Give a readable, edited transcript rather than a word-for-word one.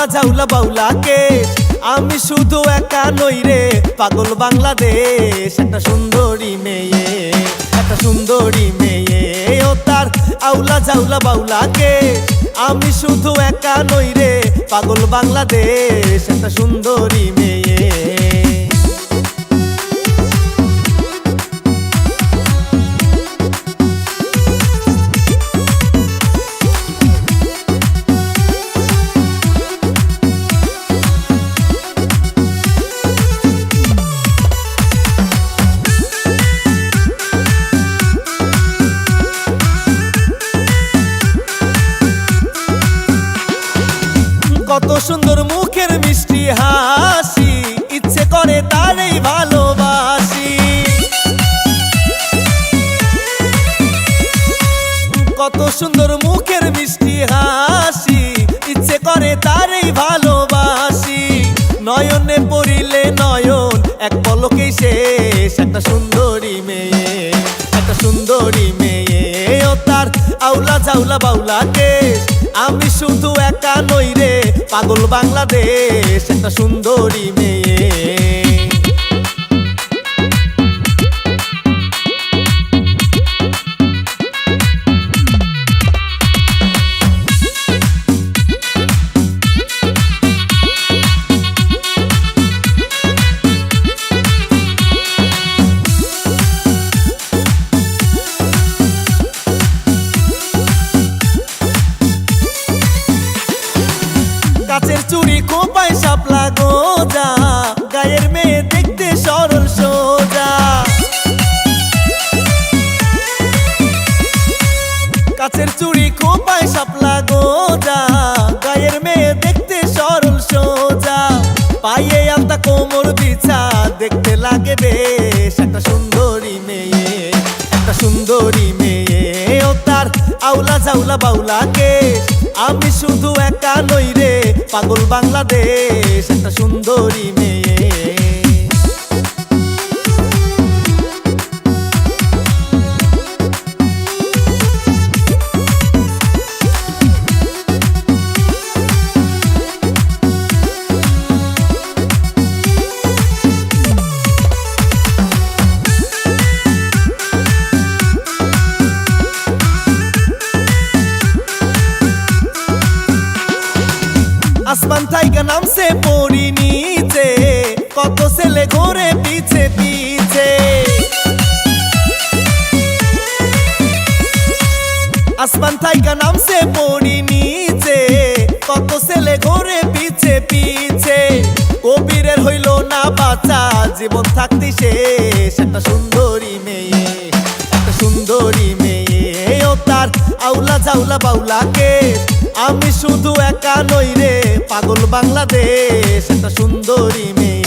আউলা জাউলা বাউলাকে আমি শুধু একা নই রে পাগল বাংলাদেশ একটা সুন্দরী মেয়ে একটা সুন্দরী মেয়ে ও তার আউলা জাউলা বাউলাকে আমি শুধু একা নই রে পাগল বাংলাদেশ একটা সুন্দরী মেয়ে কত সুন্দর মুখের মিষ্টি হাসি ইচ্ছে করে তারই ভালোবাসি কত সুন্দর মুখের মিষ্টি হাসি ইচ্ছে করে তারই ভালোবাসি নয়নে পড়িলে নয়ন এক পলকেই শেষ একটা সুন্দরী মেয়ে একটা সুন্দরী মেয়ে ও তার আউলা জাউলা বাউলাকে আমি শুধু একা নই রে পাগল বাংলাদেশ একটা সুন্দরী মেয়ে কাচের চুড়ি খোপায় শাপলা গোজা গায়ের মেয়ে দেখতে সরল সোজা কাচের চুড়ি খোপায় শাপলা গোজা গায়ের মেয়ে দেখতে সরল সোজা পায়ে আলতা কোমর বিছা দেখতে লাগে বেশ একটা সুন্দরী মেয়ে একটা সুন্দরী মেয়ে ও তার আউলা জাউলা বাউলাকে আমি শুধু একা নই রে পাগল বাংলাদেশ একটা সুন্দরী মেয়ে আসমান থাইকা নামছে পড়ি নিচে কত ছেলে ঘোরে পিছে পিছে আসমান থাইকা নামছে পড়ি নিচে কত ছেলে ঘোরে পিছে পিছে কবিরের হইল না বাঁচা জীবন থাকতে শেষ একটা সুন্দরী মেয়ে একটা সুন্দরী মেয়ে ও তার আউলা জাউলা বাউলাকে আমি শুধু একা নই রে পাগল বাংলাদেশ একটা সুন্দরী মেয়ে